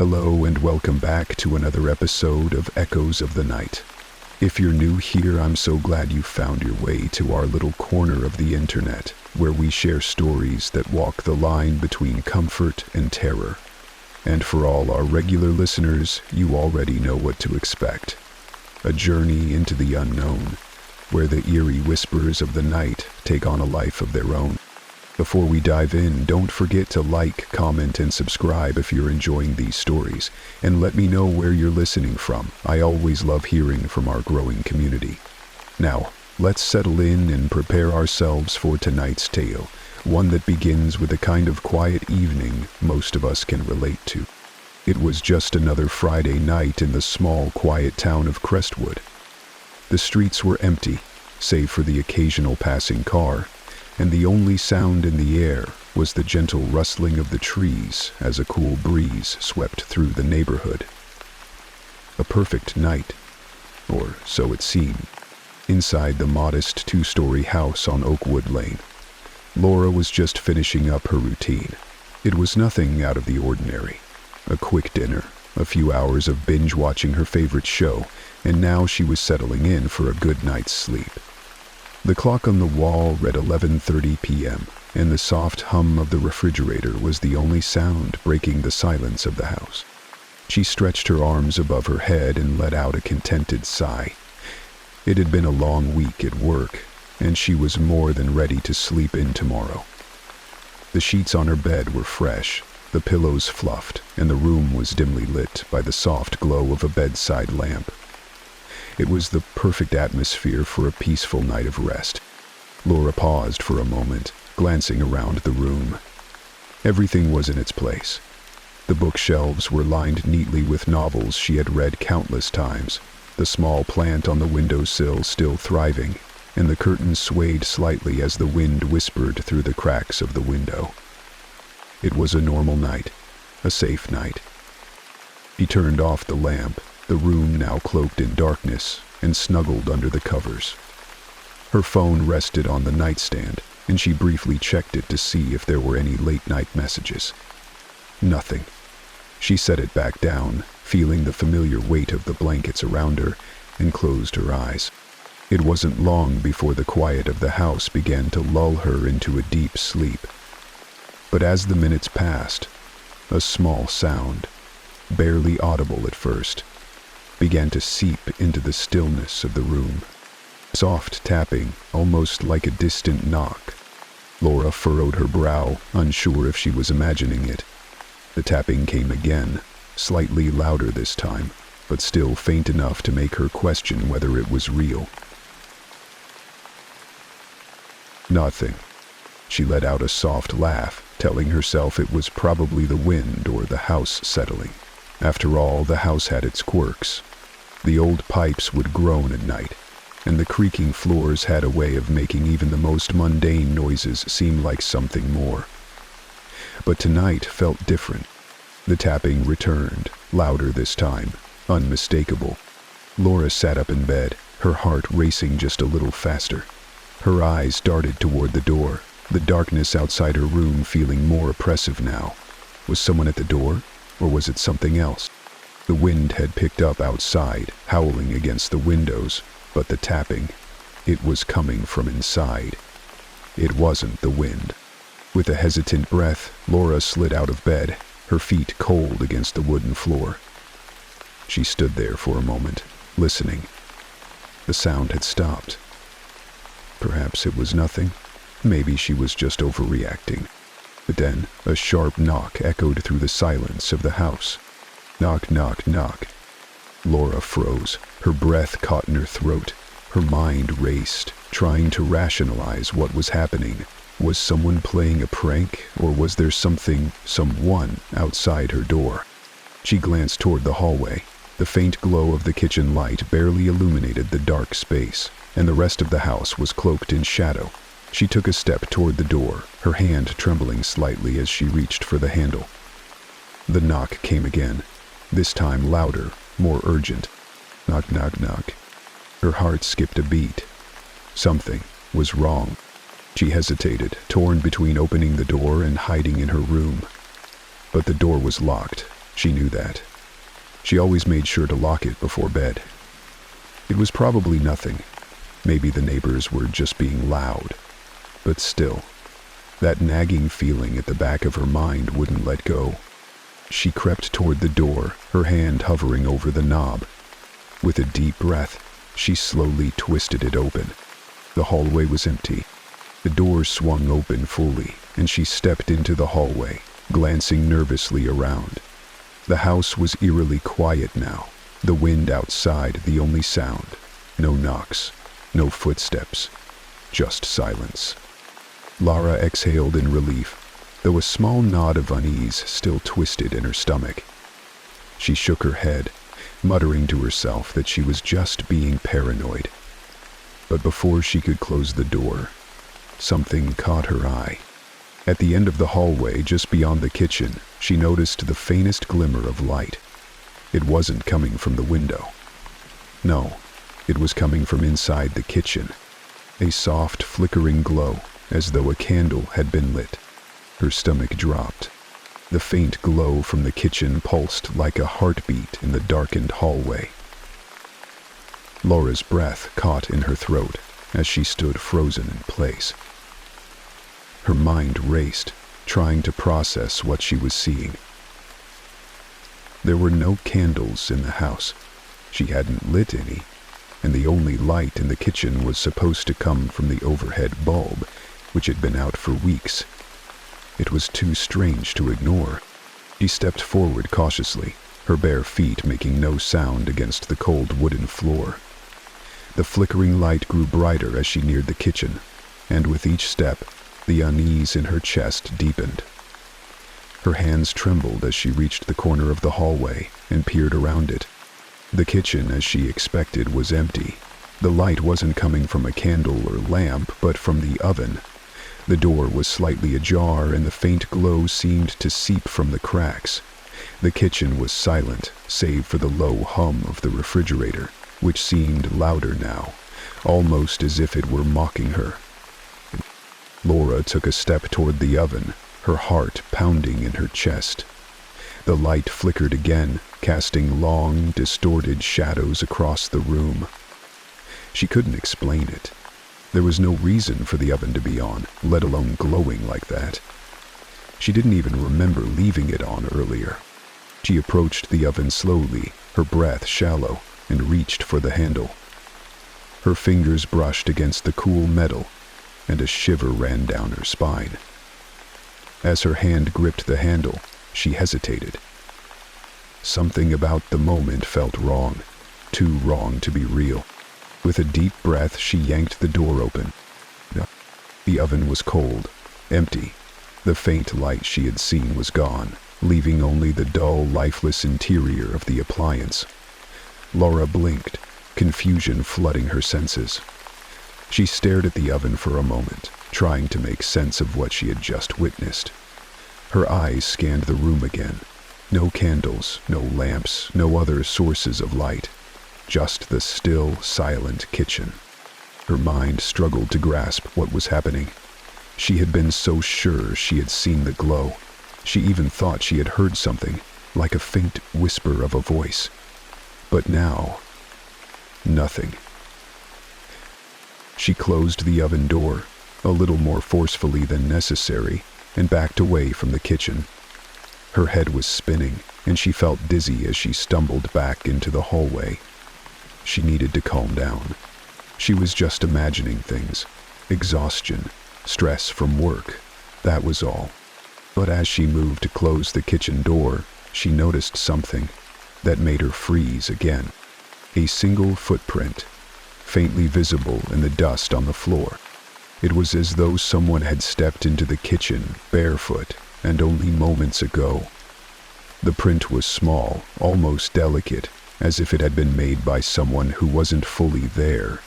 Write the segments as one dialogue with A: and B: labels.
A: Hello and welcome back to another episode of Echoes of the Night. If you're new here, I'm so glad you found your way to our little corner of the internet, where we share stories that walk the line between comfort and terror. And for all our regular listeners, you already know what to expect. A journey into the unknown, where the eerie whispers of the night take on a life of their own. Before we dive in, don't forget to like, comment, and subscribe if you're enjoying these stories, and let me know where you're listening from. I always love hearing from our growing community. Now, let's settle in and prepare ourselves for tonight's tale, one that begins with a kind of quiet evening most of us can relate to. It was just another Friday night in the small, quiet town of Crestwood. The streets were empty, save for the occasional passing car, and the only sound in the air was the gentle rustling of the trees as a cool breeze swept through the neighborhood. A perfect night, or so it seemed, inside the modest two-story house on Oakwood Lane. Laura was just finishing up her routine. It was nothing out of the ordinary. A quick dinner, a few hours of binge-watching her favorite show, and now she was settling in for a good night's sleep. The clock on the wall read 11:30 p.m., and the soft hum of the refrigerator was the only sound breaking the silence of the house. She stretched her arms above her head and let out a contented sigh. It had been a long week at work, and she was more than ready to sleep in tomorrow. The sheets on her bed were fresh, the pillows fluffed, and the room was dimly lit by the soft glow of a bedside lamp. It was the perfect atmosphere for a peaceful night of rest. Laura paused for a moment, glancing around the room. Everything was in its place. The bookshelves were lined neatly with novels she had read countless times, the small plant on the windowsill still thriving, and the curtains swayed slightly as the wind whispered through the cracks of the window. It was a normal night, a safe night. He turned off the lamp, the room now cloaked in darkness, and snuggled under the covers. Her phone rested on the nightstand, and she briefly checked it to see if there were any late-night messages. Nothing. She set it back down, feeling the familiar weight of the blankets around her, and closed her eyes. It wasn't long before the quiet of the house began to lull her into a deep sleep. But as the minutes passed, a small sound, barely audible at first, began to seep into the stillness of the room. Soft tapping, almost like a distant knock. Laura furrowed her brow, unsure if she was imagining it. The tapping came again, slightly louder this time, but still faint enough to make her question whether it was real. Nothing. She let out a soft laugh, telling herself it was probably the wind or the house settling. After all, the house had its quirks. The old pipes would groan at night, and the creaking floors had a way of making even the most mundane noises seem like something more. But tonight felt different. The tapping returned, louder this time, unmistakable. Laura sat up in bed, her heart racing just a little faster. Her eyes darted toward the door, the darkness outside her room feeling more oppressive now. Was someone at the door, or was it something else? The wind had picked up outside, howling against the windows, but the tapping, it was coming from inside. It wasn't the wind. With a hesitant breath, Laura slid out of bed, her feet cold against the wooden floor. She stood there for a moment, listening. The sound had stopped. Perhaps it was nothing. Maybe she was just overreacting. But then, a sharp knock echoed through the silence of the house. Knock, knock, knock. Laura froze, her breath caught in her throat. Her mind raced, trying to rationalize what was happening. Was someone playing a prank, or was there someone outside her door? She glanced toward the hallway. The faint glow of the kitchen light barely illuminated the dark space, and the rest of the house was cloaked in shadow. She took a step toward the door, her hand trembling slightly as she reached for the handle. The knock came again, this time louder, more urgent. Knock, knock, knock. Her heart skipped a beat. Something was wrong. She hesitated, torn between opening the door and hiding in her room. But the door was locked. She knew that. She always made sure to lock it before bed. It was probably nothing. Maybe the neighbors were just being loud. But still, that nagging feeling at the back of her mind wouldn't let go. She crept toward the door, her hand hovering over the knob. With a deep breath, she slowly twisted it open. The hallway was empty. The door swung open fully, and she stepped into the hallway, glancing nervously around. The house was eerily quiet now, the wind outside the only sound. No knocks, no footsteps, just silence. Lara exhaled in relief, though a small knot of unease still twisted in her stomach. She shook her head, muttering to herself that she was just being paranoid. But before she could close the door, something caught her eye. At the end of the hallway, just beyond the kitchen, she noticed the faintest glimmer of light. It wasn't coming from the window. No, it was coming from inside the kitchen. A soft, flickering glow, as though a candle had been lit. Her stomach dropped. The faint glow from the kitchen pulsed like a heartbeat in the darkened hallway. Laura's breath caught in her throat as she stood frozen in place. Her mind raced, trying to process what she was seeing. There were no candles in the house. She hadn't lit any, and the only light in the kitchen was supposed to come from the overhead bulb, which had been out for weeks. It was too strange to ignore. She stepped forward cautiously, her bare feet making no sound against the cold wooden floor. The flickering light grew brighter as she neared the kitchen, and with each step, the unease in her chest deepened. Her hands trembled as she reached the corner of the hallway and peered around it. The kitchen, as she expected, was empty. The light wasn't coming from a candle or lamp, but from the oven. The door was slightly ajar, and the faint glow seemed to seep from the cracks. The kitchen was silent, save for the low hum of the refrigerator, which seemed louder now, almost as if it were mocking her. Laura took a step toward the oven, her heart pounding in her chest. The light flickered again, casting long, distorted shadows across the room. She couldn't explain it. There was no reason for the oven to be on, let alone glowing like that. She didn't even remember leaving it on earlier. She approached the oven slowly, her breath shallow, and reached for the handle. Her fingers brushed against the cool metal, and a shiver ran down her spine. As her hand gripped the handle, she hesitated. Something about the moment felt wrong, too wrong to be real. With a deep breath, she yanked the door open. The oven was cold, empty. The faint light she had seen was gone, leaving only the dull, lifeless interior of the appliance. Laura blinked, confusion flooding her senses. She stared at the oven for a moment, trying to make sense of what she had just witnessed. Her eyes scanned the room again. No candles, no lamps, no other sources of light. Just the still, silent kitchen. Her mind struggled to grasp what was happening. She had been so sure she had seen the glow. She even thought she had heard something, like a faint whisper of a voice. But now, nothing. She closed the oven door, a little more forcefully than necessary, and backed away from the kitchen. Her head was spinning, and she felt dizzy as she stumbled back into the hallway. She needed to calm down. She was just imagining things. Exhaustion, stress from work, that was all. But as she moved to close the kitchen door, she noticed something that made her freeze again. A single footprint, faintly visible in the dust on the floor. It was as though someone had stepped into the kitchen barefoot, and only moments ago. The print was small, almost delicate, as if it had been made by someone who wasn't fully there.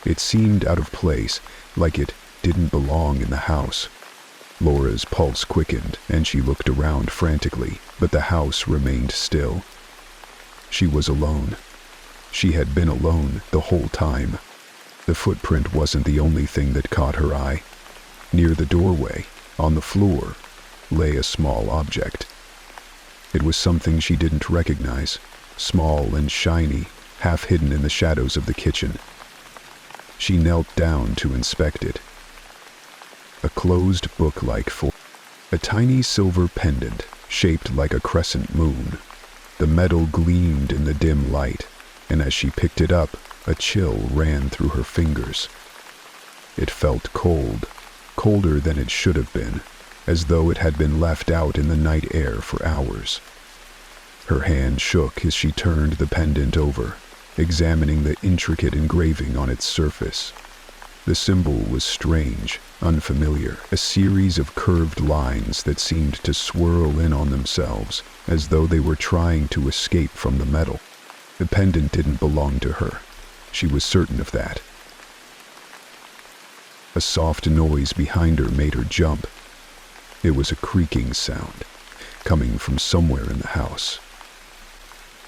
A: It seemed out of place, like it didn't belong in the house. Laura's pulse quickened, and she looked around frantically, but the house remained still. She was alone. She had been alone the whole time. The footprint wasn't the only thing that caught her eye. Near the doorway, on the floor, lay a small object. It was something she didn't recognize, small and shiny, half hidden in the shadows of the kitchen. She knelt down to inspect it. A closed book-like form. A tiny silver pendant, shaped like a crescent moon. The metal gleamed in the dim light, and as she picked it up, a chill ran through her fingers. It felt cold, colder than it should have been, as though it had been left out in the night air for hours. Her hand shook as she turned the pendant over, examining the intricate engraving on its surface. The symbol was strange, unfamiliar, a series of curved lines that seemed to swirl in on themselves, as though they were trying to escape from the metal. The pendant didn't belong to her. She was certain of that. A soft noise behind her made her jump. It was a creaking sound, coming from somewhere in the house.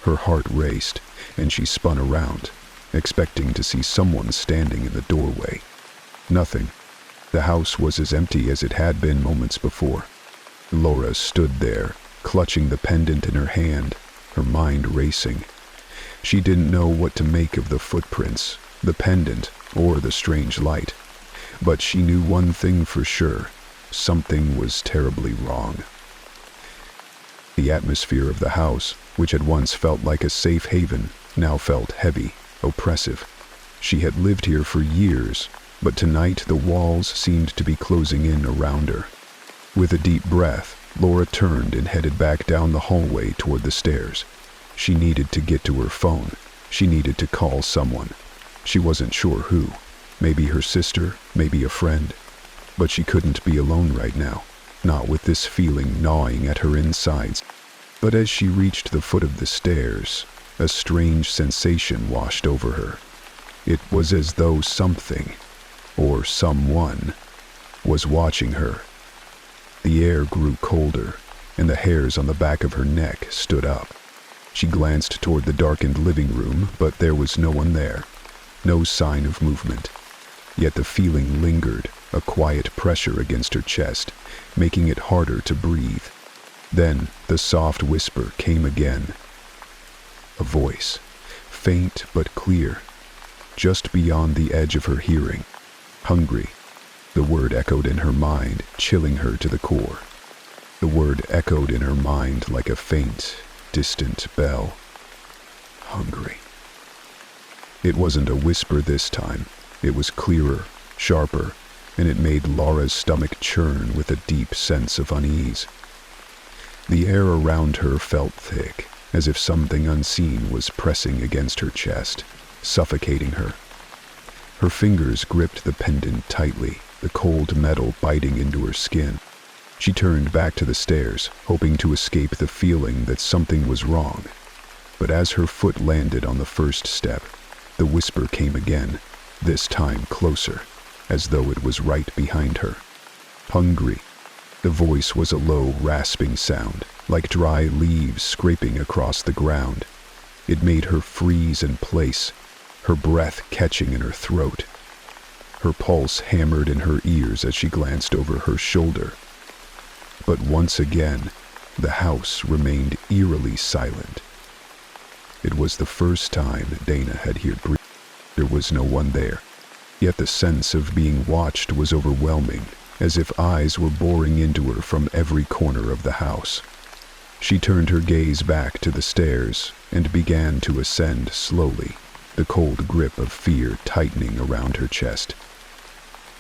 A: Her heart raced, and she spun around, expecting to see someone standing in the doorway. Nothing. The house was as empty as it had been moments before. Laura stood there, clutching the pendant in her hand, her mind racing. She didn't know what to make of the footprints, the pendant, or the strange light. But she knew one thing for sure. Something was terribly wrong. The atmosphere of the house, which had once felt like a safe haven, now felt heavy, oppressive. She had lived here for years, but tonight the walls seemed to be closing in around her. With a deep breath, Laura turned and headed back down the hallway toward the stairs. She needed to get to her phone. She needed to call someone. She wasn't sure who. Maybe her sister, maybe a friend. But she couldn't be alone right now, not with this feeling gnawing at her insides. But as she reached the foot of the stairs, a strange sensation washed over her. It was as though something, or someone, was watching her. The air grew colder, and the hairs on the back of her neck stood up. She glanced toward the darkened living room, but there was no one there. No sign of movement. Yet the feeling lingered, a quiet pressure against her chest, making it harder to breathe. Then the soft whisper came again. A voice, faint but clear, just beyond the edge of her hearing. Hungry. The word echoed in her mind, chilling her to the core. The word echoed in her mind like a faint, distant bell. Hungry. It wasn't a whisper this time. It was clearer, sharper, and it made Laura's stomach churn with a deep sense of unease. The air around her felt thick, as if something unseen was pressing against her chest, suffocating her. Her fingers gripped the pendant tightly, the cold metal biting into her skin. She turned back to the stairs, hoping to escape the feeling that something was wrong. But as her foot landed on the first step, the whisper came again, this time closer, as though it was right behind her. Hungry. The voice was a low, rasping sound, like dry leaves scraping across the ground. It made her freeze in place, her breath catching in her throat. Her pulse hammered in her ears as she glanced over her shoulder. But once again, the house remained eerily silent. It was the first time Dana had heard breathing. There was no one there, yet the sense of being watched was overwhelming, as if eyes were boring into her from every corner of the house. She turned her gaze back to the stairs and began to ascend slowly, the cold grip of fear tightening around her chest.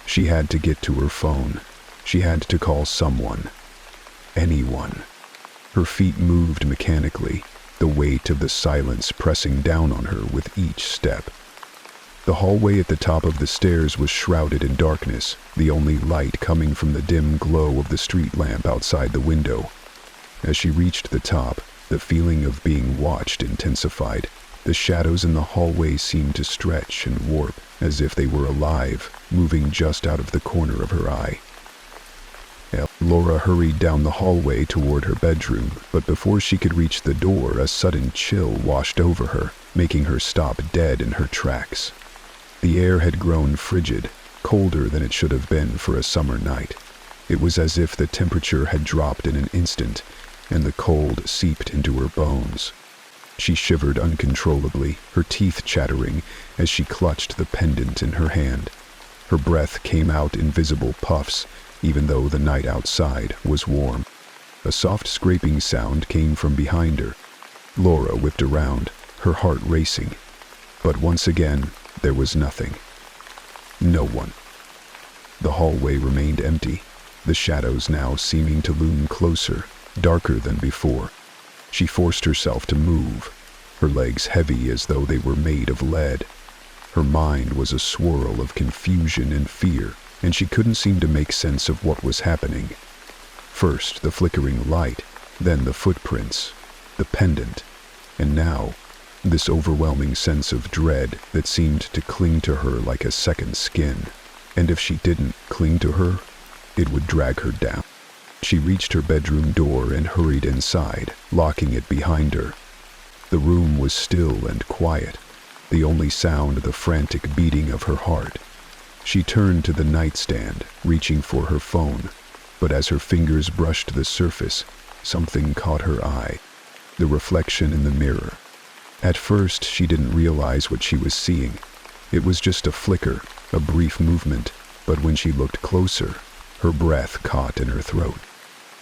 A: She had to get to her phone. She had to call someone. Anyone. Her feet moved mechanically, the weight of the silence pressing down on her with each step. The hallway at the top of the stairs was shrouded in darkness, the only light coming from the dim glow of the street lamp outside the window. As she reached the top, the feeling of being watched intensified. The shadows in the hallway seemed to stretch and warp, as if they were alive, moving just out of the corner of her eye. Laura hurried down the hallway toward her bedroom, but before she could reach the door, a sudden chill washed over her, making her stop dead in her tracks. The air had grown frigid, colder than it should have been for a summer night. It was as if the temperature had dropped in an instant, and the cold seeped into her bones. She shivered uncontrollably, her teeth chattering as she clutched the pendant in her hand. Her breath came out in visible puffs, even though the night outside was warm. A soft scraping sound came from behind her. Laura whipped around, her heart racing. But once again, there was nothing. No one. The hallway remained empty, the shadows now seeming to loom closer, darker than before. She forced herself to move, her legs heavy as though they were made of lead. Her mind was a swirl of confusion and fear, and she couldn't seem to make sense of what was happening. First the flickering light, then the footprints, the pendant, and now this overwhelming sense of dread that seemed to cling to her like a second skin. And if she didn't cling to her, it would drag her down. She reached her bedroom door and hurried inside, locking it behind her. The room was still and quiet, the only sound the frantic beating of her heart. She turned to the nightstand, reaching for her phone, but as her fingers brushed the surface, something caught her eye. The reflection in the mirror. At first, she didn't realize what she was seeing. It was just a flicker, a brief movement, but when she looked closer, her breath caught in her throat.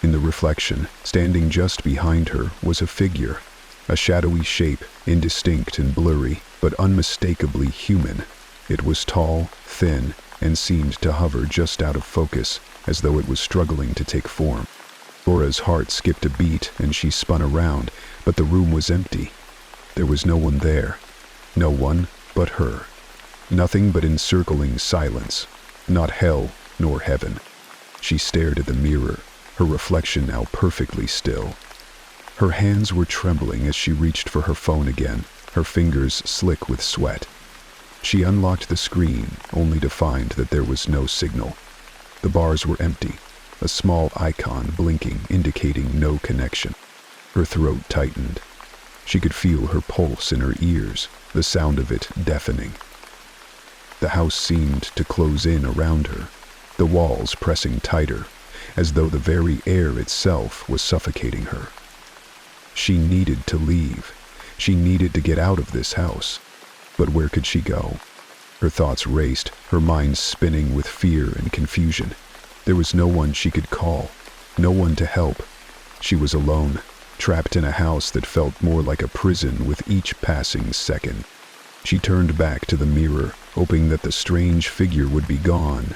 A: In the reflection, standing just behind her, was a figure, a shadowy shape, indistinct and blurry, but unmistakably human. It was tall, thin, and seemed to hover just out of focus, as though it was struggling to take form. Laura's heart skipped a beat and she spun around, but the room was empty. There was no one there. No one but her. Nothing but encircling silence. Not hell nor heaven. She stared at the mirror, her reflection now perfectly still. Her hands were trembling as she reached for her phone again, her fingers slick with sweat. She unlocked the screen, only to find that there was no signal. The bars were empty, a small icon blinking, indicating no connection. Her throat tightened. She could feel her pulse in her ears, the sound of it deafening. The house seemed to close in around her, the walls pressing tighter, as though the very air itself was suffocating her. She needed to leave. She needed to get out of this house. But where could she go? Her thoughts raced, her mind spinning with fear and confusion. There was no one she could call, no one to help. She was alone, trapped in a house that felt more like a prison with each passing second. She turned back to the mirror, hoping that the strange figure would be gone.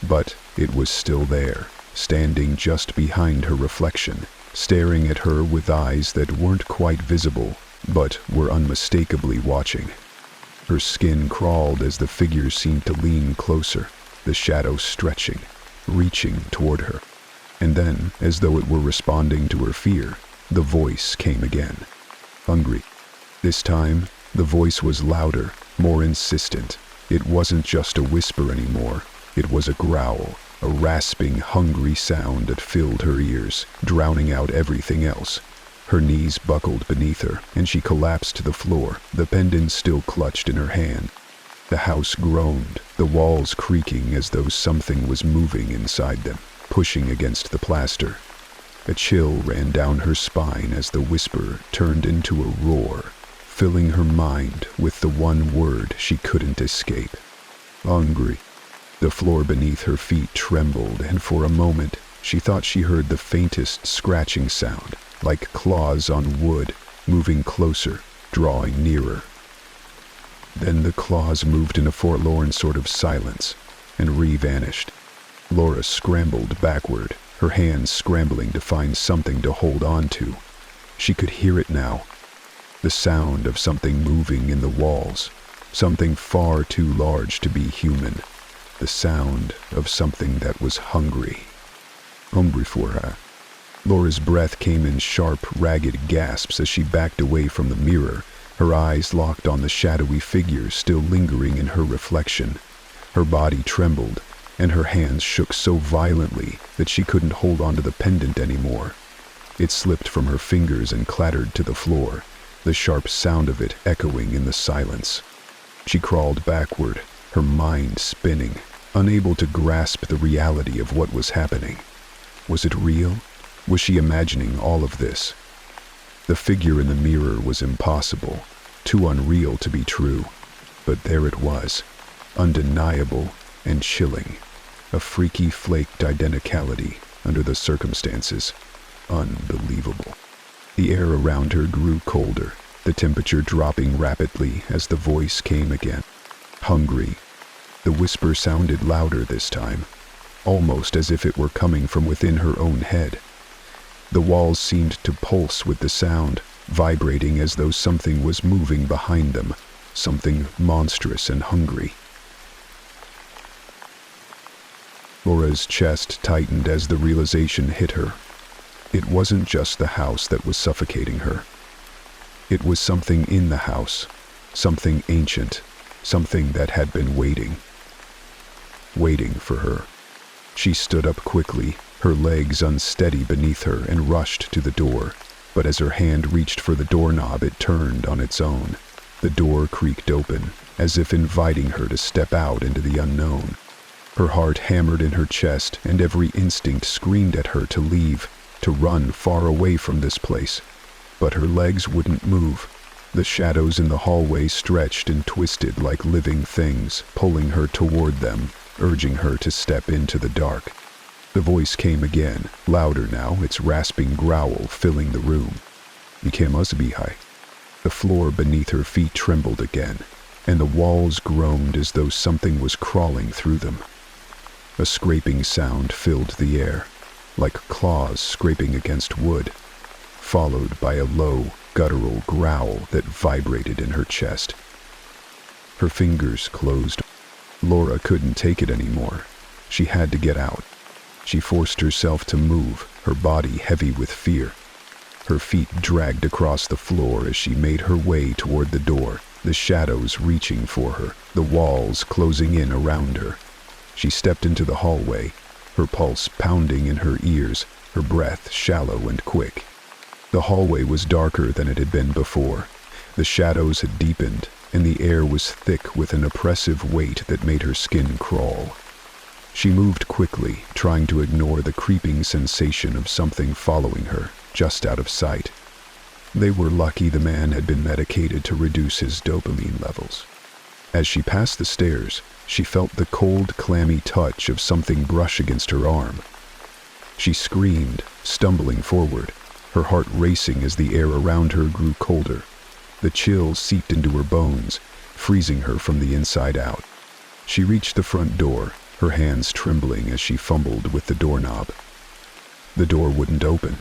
A: But it was still there, standing just behind her reflection, staring at her with eyes that weren't quite visible, but were unmistakably watching. Her skin crawled as the figure seemed to lean closer, the shadow stretching, reaching toward her. And then, as though it were responding to her fear, the voice came again. Hungry. This time, the voice was louder, more insistent. It wasn't just a whisper anymore. It was a growl, a rasping, hungry sound that filled her ears, drowning out everything else. Her knees buckled beneath her, and she collapsed to the floor, the pendant still clutched in her hand. The house groaned, the walls creaking as though something was moving inside them, pushing against the plaster. A chill ran down her spine as the whisper turned into a roar, filling her mind with the one word she couldn't escape. Hungry. The floor beneath her feet trembled, and for a moment she thought she heard the faintest scratching sound, like claws on wood, moving closer, drawing nearer. Then the claws moved in a forlorn sort of silence, and vanished. Laura scrambled backward, her hands scrambling to find something to hold on to. She could hear it now. The sound of something moving in the walls, something far too large to be human. The sound of something that was hungry. Hungry for her. Laura's breath came in sharp, ragged gasps as she backed away from the mirror, her eyes locked on the shadowy figure still lingering in her reflection. Her body trembled, and her hands shook so violently that she couldn't hold onto the pendant anymore. It slipped from her fingers and clattered to the floor, the sharp sound of it echoing in the silence. She crawled backward, her mind spinning, unable to grasp the reality of what was happening. Was it real? Was she imagining all of this? The figure in the mirror was impossible, too unreal to be true, but there it was, undeniable and chilling, a freaky flaked identicality under the circumstances. Unbelievable. The air around her grew colder, the temperature dropping rapidly as the voice came again. Hungry. The whisper sounded louder this time, almost as if it were coming from within her own head. The walls seemed to pulse with the sound, vibrating as though something was moving behind them, something monstrous and hungry. Laura's chest tightened as the realization hit her. It wasn't just the house that was suffocating her. It was something in the house, something ancient, something that had been waiting for her. She stood up quickly, her legs unsteady beneath her, and rushed to the door. But as her hand reached for the doorknob, it turned on its own. The door creaked open, as if inviting her to step out into the unknown. Her heart hammered in her chest, and every instinct screamed at her to leave, to run far away from this place. But her legs wouldn't move. The shadows in the hallway stretched and twisted like living things, pulling her toward them, urging her to step into the dark. The voice came again, louder now, its rasping growl filling the room. "Ike must be high." The floor beneath her feet trembled again, and the walls groaned as though something was crawling through them. A scraping sound filled the air, like claws scraping against wood, followed by a low, guttural growl that vibrated in her chest. Her fingers closed. Laura couldn't take it anymore. She had to get out. She forced herself to move, her body heavy with fear. Her feet dragged across the floor as she made her way toward the door, the shadows reaching for her, the walls closing in around her. She stepped into the hallway, her pulse pounding in her ears, her breath shallow and quick. The hallway was darker than it had been before. The shadows had deepened, and the air was thick with an oppressive weight that made her skin crawl. She moved quickly, trying to ignore the creeping sensation of something following her, just out of sight. They were lucky the man had been medicated to reduce his dopamine levels. As she passed the stairs, she felt the cold, clammy touch of something brush against her arm. She screamed, stumbling forward, her heart racing as the air around her grew colder. The chill seeped into her bones, freezing her from the inside out. She reached the front door, her hands trembling as she fumbled with the doorknob. The door wouldn't open.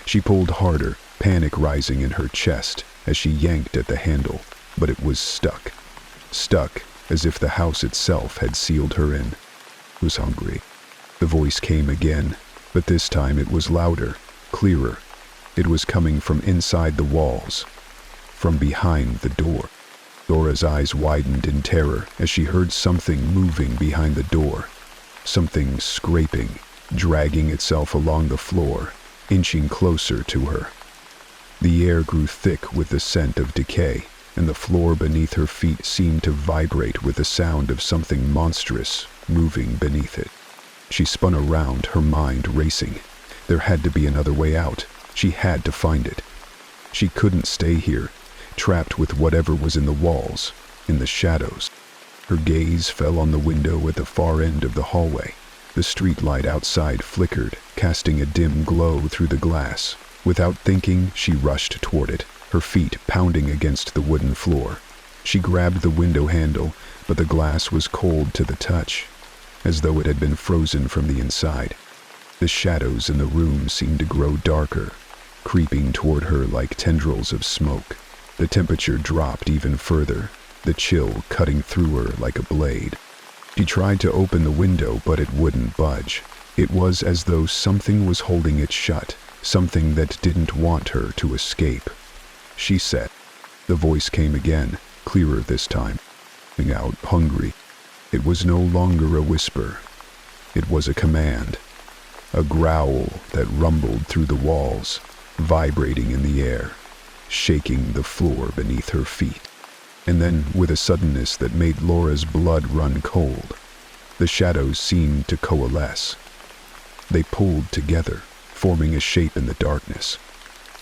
A: She pulled harder, panic rising in her chest as she yanked at the handle, but it was stuck. Stuck, as if the house itself had sealed her in. Was hungry. The voice came again, but this time it was louder, clearer. It was coming from inside the walls, from behind the door. Laura's eyes widened in terror as she heard something moving behind the door, something scraping, dragging itself along the floor, inching closer to her. The air grew thick with the scent of decay, and the floor beneath her feet seemed to vibrate with the sound of something monstrous moving beneath it. She spun around, her mind racing. There had to be another way out. She had to find it. She couldn't stay here, trapped with whatever was in the walls, in the shadows. Her gaze fell on the window at the far end of the hallway. The street light outside flickered, casting a dim glow through the glass. Without thinking, she rushed toward it, her feet pounding against the wooden floor. She grabbed the window handle, but the glass was cold to the touch, as though it had been frozen from the inside. The shadows in the room seemed to grow darker, creeping toward her like tendrils of smoke. The temperature dropped even further, the chill cutting through her like a blade. She tried to open the window, but it wouldn't budge. It was as though something was holding it shut, something that didn't want her to escape. She said. The voice came again, clearer this time. Out, hungry. It was no longer a whisper. It was a command. A growl that rumbled through the walls, vibrating in the air, shaking the floor beneath her feet. And then, with a suddenness that made Laura's blood run cold, the shadows seemed to coalesce. They pulled together, forming a shape in the darkness.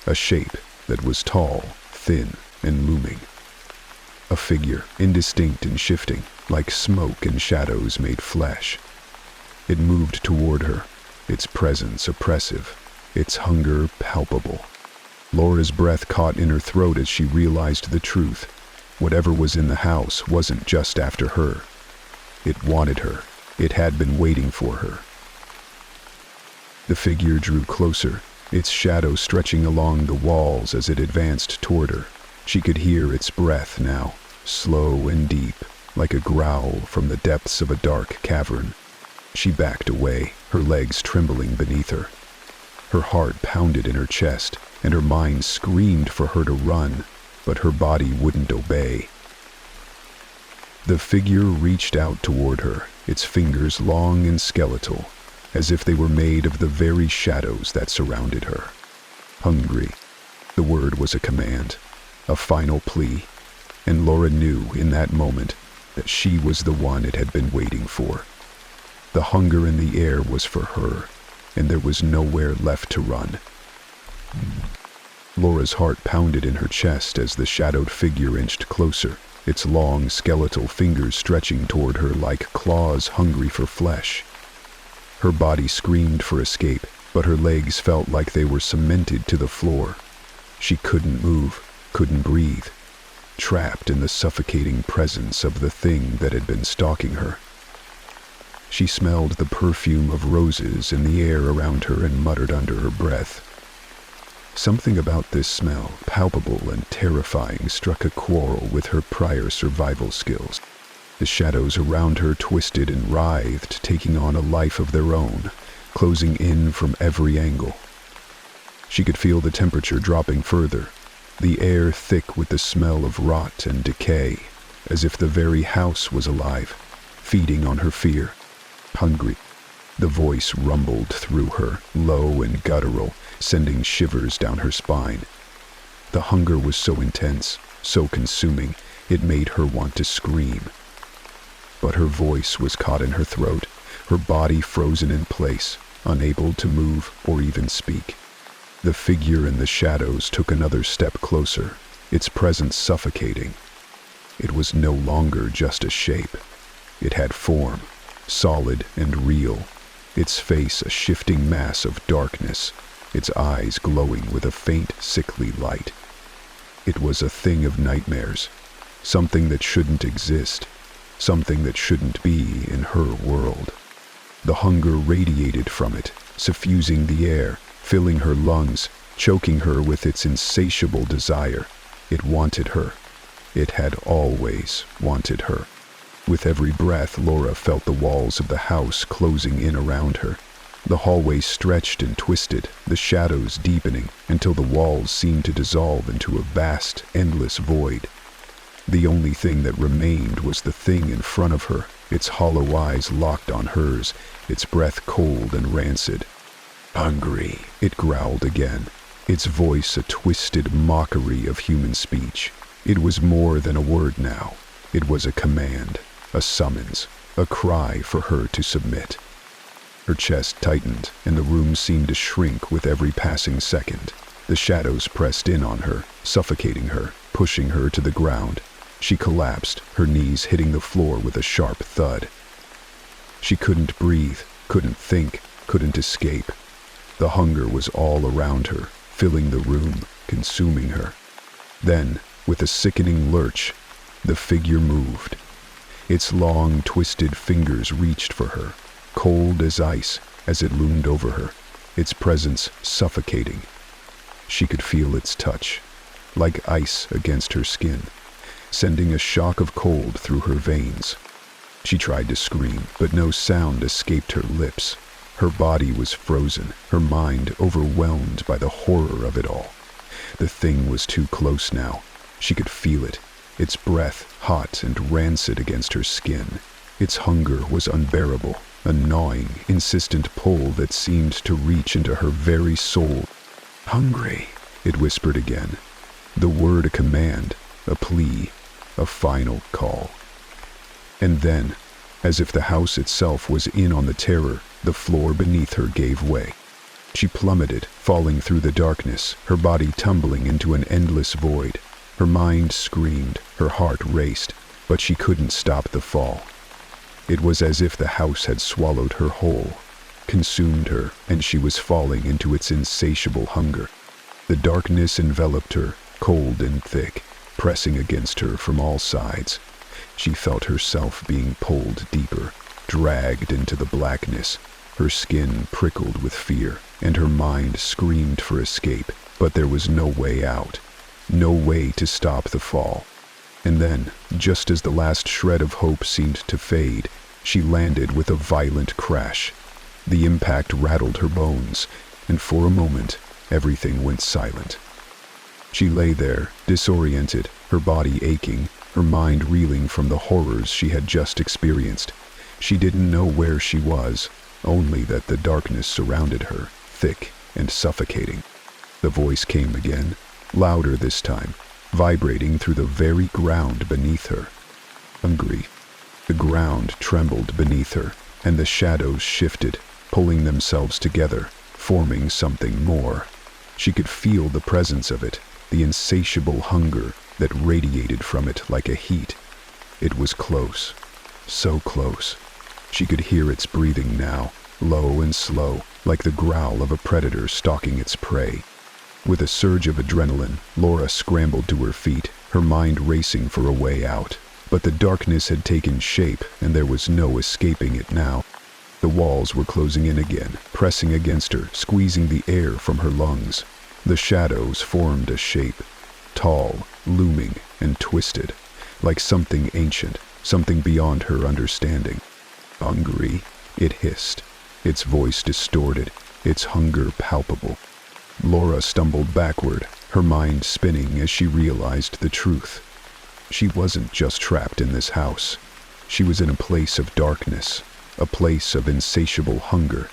A: A shape that was tall, thin, and looming. A figure, indistinct and shifting, like smoke and shadows made flesh. It moved toward her, its presence oppressive, its hunger palpable. Laura's breath caught in her throat as she realized the truth. Whatever was in the house wasn't just after her. It wanted her. It had been waiting for her. The figure drew closer, its shadow stretching along the walls as it advanced toward her. She could hear its breath now, slow and deep, like a growl from the depths of a dark cavern. She backed away, her legs trembling beneath her. Her heart pounded in her chest, and her mind screamed for her to run, but her body wouldn't obey. The figure reached out toward her, its fingers long and skeletal, as if they were made of the very shadows that surrounded her. Hungry. The word was a command, a final plea, and Laura knew in that moment that she was the one it had been waiting for. The hunger in the air was for her, and there was nowhere left to run. Laura's heart pounded in her chest as the shadowed figure inched closer, its long skeletal fingers stretching toward her like claws hungry for flesh. Her body screamed for escape, but her legs felt like they were cemented to the floor. She couldn't move, couldn't breathe, trapped in the suffocating presence of the thing that had been stalking her. She smelled the perfume of roses in the air around her and muttered under her breath. Something about this smell, palpable and terrifying, struck a quarrel with her prior survival skills. The shadows around her twisted and writhed, taking on a life of their own, closing in from every angle. She could feel the temperature dropping further, the air thick with the smell of rot and decay, as if the very house was alive, feeding on her fear. Hungry. The voice rumbled through her, low and guttural, sending shivers down her spine. The hunger was so intense, so consuming, it made her want to scream. But her voice was caught in her throat, her body frozen in place, unable to move or even speak. The figure in the shadows took another step closer, its presence suffocating. It was no longer just a shape. It had form, solid and real, its face a shifting mass of darkness, its eyes glowing with a faint, sickly light. It was a thing of nightmares, something that shouldn't exist, something that shouldn't be in her world. The hunger radiated from it, suffusing the air, filling her lungs, choking her with its insatiable desire. It wanted her. It had always wanted her. With every breath, Laura felt the walls of the house closing in around her. The hallway stretched and twisted, the shadows deepening, until the walls seemed to dissolve into a vast, endless void. The only thing that remained was the thing in front of her, its hollow eyes locked on hers, its breath cold and rancid. "Hungry," it growled again, its voice a twisted mockery of human speech. It was more than a word now. It was a command, a summons, a cry for her to submit. Her chest tightened, and the room seemed to shrink with every passing second. The shadows pressed in on her, suffocating her, pushing her to the ground. She collapsed, her knees hitting the floor with a sharp thud. She couldn't breathe, couldn't think, couldn't escape. The hunger was all around her, filling the room, consuming her. Then, with a sickening lurch, the figure moved. Its long, twisted fingers reached for her, cold as ice as it loomed over her, its presence suffocating. She could feel its touch, like ice against her skin, sending a shock of cold through her veins. She tried to scream, but no sound escaped her lips. Her body was frozen, her mind overwhelmed by the horror of it all. The thing was too close now. She could feel it, its breath hot and rancid against her skin. Its hunger was unbearable, a gnawing, insistent pull that seemed to reach into her very soul. "Hungry," it whispered again. The word a command, a plea, a final call. And then, as if the house itself was in on the terror, the floor beneath her gave way. She plummeted, falling through the darkness, her body tumbling into an endless void. Her mind screamed, her heart raced, but she couldn't stop the fall. It was as if the house had swallowed her whole, consumed her, and she was falling into its insatiable hunger. The darkness enveloped her, cold and thick, pressing against her from all sides. She felt herself being pulled deeper, dragged into the blackness. Her skin prickled with fear, and her mind screamed for escape, but there was no way out, no way to stop the fall. And then, just as the last shred of hope seemed to fade, she landed with a violent crash. The impact rattled her bones, and for a moment, everything went silent. She lay there, disoriented, her body aching, her mind reeling from the horrors she had just experienced. She didn't know where she was, only that the darkness surrounded her, thick and suffocating. The voice came again, louder this time, vibrating through the very ground beneath her. Hungry. The ground trembled beneath her, and the shadows shifted, pulling themselves together, forming something more. She could feel the presence of it, the insatiable hunger that radiated from it like a heat. It was close, so close. She could hear its breathing now, low and slow, like the growl of a predator stalking its prey. With a surge of adrenaline, Laura scrambled to her feet, her mind racing for a way out. But the darkness had taken shape, and there was no escaping it now. The walls were closing in again, pressing against her, squeezing the air from her lungs. The shadows formed a shape, tall, looming, and twisted, like something ancient, something beyond her understanding. Hungry, it hissed, its voice distorted, its hunger palpable. Laura stumbled backward, her mind spinning as she realized the truth. She wasn't just trapped in this house. She was in a place of darkness, a place of insatiable hunger,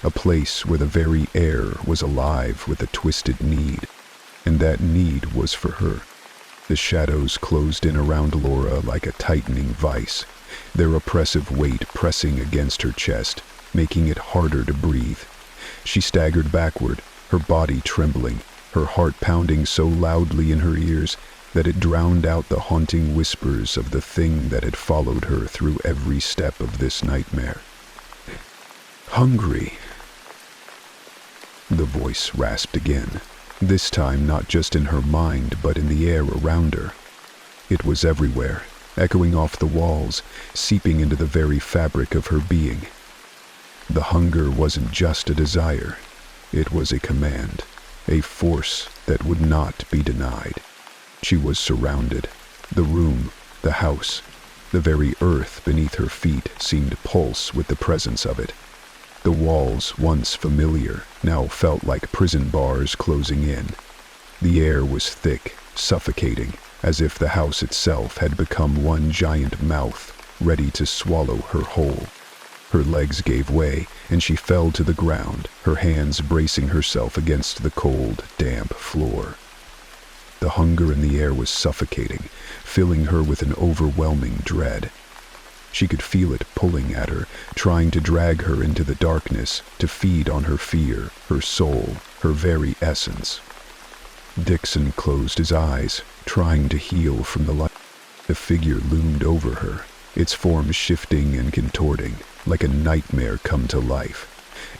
A: a place where the very air was alive with a twisted need, and that need was for her. The shadows closed in around Laura like a tightening vice, their oppressive weight pressing against her chest, making it harder to breathe. She staggered backward, her body trembling, her heart pounding so loudly in her ears that it drowned out the haunting whispers of the thing that had followed her through every step of this nightmare. Hungry. The voice rasped again, this time not just in her mind but in the air around her. It was everywhere, echoing off the walls, seeping into the very fabric of her being. The hunger wasn't just a desire, it was a command, a force that would not be denied. She was surrounded. The room, the house, the very earth beneath her feet seemed to pulse with the presence of it. The walls, once familiar, now felt like prison bars closing in. The air was thick, suffocating, as if the house itself had become one giant mouth, ready to swallow her whole. Her legs gave way, and she fell to the ground, her hands bracing herself against the cold, damp floor. The hunger in the air was suffocating, filling her with an overwhelming dread. She could feel it pulling at her, trying to drag her into the darkness, to feed on her fear, her soul, her very essence. Dixon closed his eyes, trying to heal from the light. The figure loomed over her, its form shifting and contorting, like a nightmare come to life.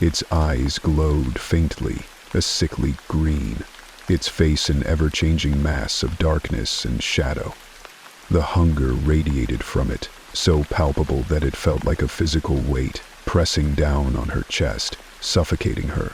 A: Its eyes glowed faintly, a sickly green, its face an ever-changing mass of darkness and shadow. The hunger radiated from it, so palpable that it felt like a physical weight, pressing down on her chest, suffocating her.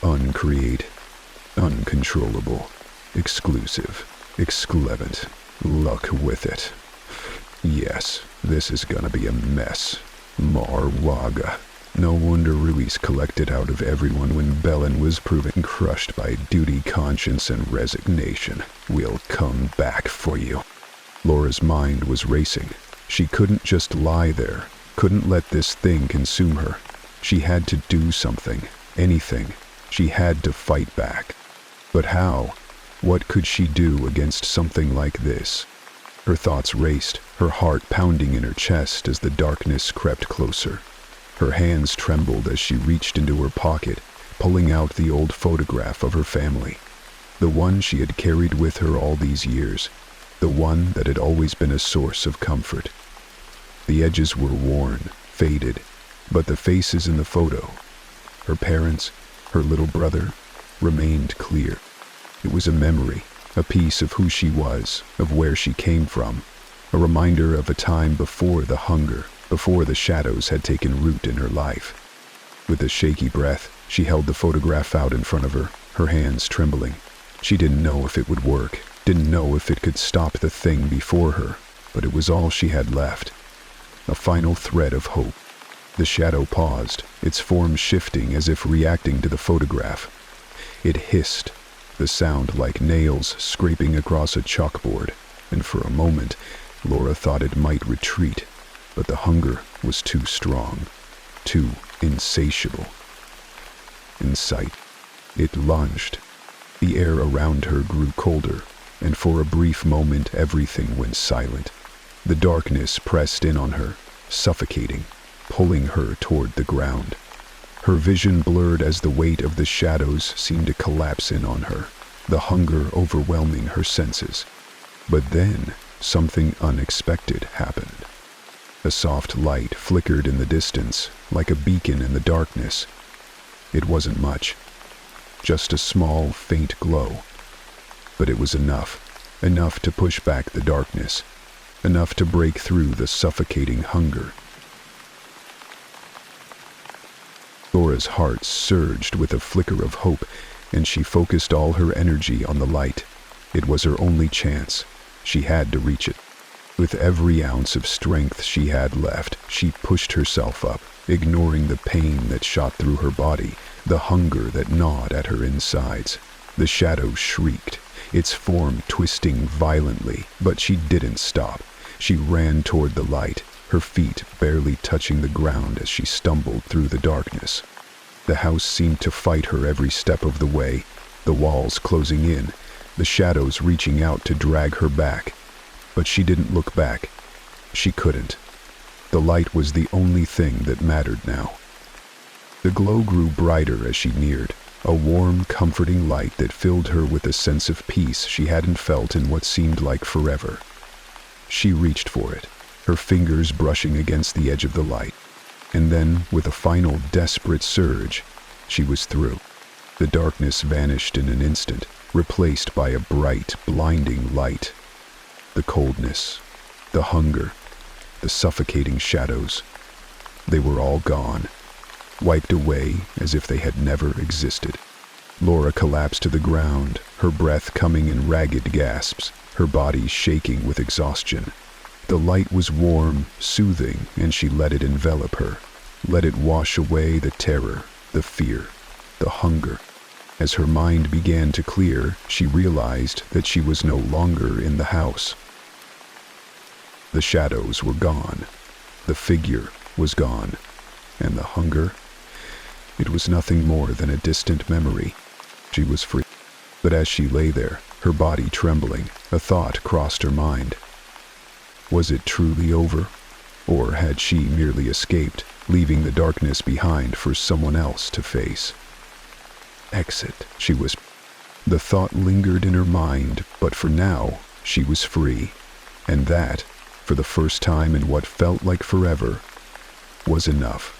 A: Uncreate, uncontrollable, exclusive, exclevant, luck with it. Yes, this is gonna be a mess. Marwaga. No wonder Ruiz collected out of everyone when Belen was proven crushed by duty, conscience, and resignation. We'll come back for you. Laura's mind was racing. She couldn't just lie there, couldn't let this thing consume her. She had to do something, anything. She had to fight back. But how? What could she do against something like this? Her thoughts raced, her heart pounding in her chest as the darkness crept closer. Her hands trembled as she reached into her pocket, pulling out the old photograph of her family. The one she had carried with her all these years. The one that had always been a source of comfort. The edges were worn, faded, but the faces in the photo, her parents, her little brother, remained clear. It was a memory, a piece of who she was, of where she came from, a reminder of a time before the hunger, before the shadows had taken root in her life. With a shaky breath, she held the photograph out in front of her, her hands trembling. She didn't know if it would work, didn't know if it could stop the thing before her, but it was all she had left. A final thread of hope. The shadow paused, its form shifting as if reacting to the photograph. It hissed, the sound like nails scraping across a chalkboard, and for a moment, Laura thought it might retreat, but the hunger was too strong, too insatiable. In sight, it lunged. The air around her grew colder, and for a brief moment everything went silent. The darkness pressed in on her, suffocating, pulling her toward the ground. Her vision blurred as the weight of the shadows seemed to collapse in on her, the hunger overwhelming her senses. But then, something unexpected happened. A soft light flickered in the distance, like a beacon in the darkness. It wasn't much, just a small, faint glow. But it was enough to push back the darkness, enough to break through the suffocating hunger. Laura's heart surged with a flicker of hope, and she focused all her energy on the light. It was her only chance. She had to reach it. With every ounce of strength she had left, she pushed herself up, ignoring the pain that shot through her body, the hunger that gnawed at her insides. The shadow shrieked, its form twisting violently, but she didn't stop. She ran toward the light, her feet barely touching the ground as she stumbled through the darkness. The house seemed to fight her every step of the way, the walls closing in, the shadows reaching out to drag her back. But she didn't look back. She couldn't. The light was the only thing that mattered now. The glow grew brighter as she neared, a warm, comforting light that filled her with a sense of peace she hadn't felt in what seemed like forever. She reached for it, her fingers brushing against the edge of the light. And then, with a final desperate surge, she was through. The darkness vanished in an instant, replaced by a bright, blinding light. The coldness, the hunger, the suffocating shadows, they were all gone, wiped away as if they had never existed. Laura collapsed to the ground, her breath coming in ragged gasps, her body shaking with exhaustion. The light was warm, soothing, and she let it envelop her, let it wash away the terror, the fear, the hunger. As her mind began to clear, she realized that she was no longer in the house. The shadows were gone, the figure was gone, and the hunger, it was nothing more than a distant memory. She was free. But as she lay there, her body trembling, a thought crossed her mind. Was it truly over? Or had she merely escaped, leaving the darkness behind for someone else to face? Exit, she whispered. The thought lingered in her mind, but for now, she was free. And that, for the first time in what felt like forever, was enough.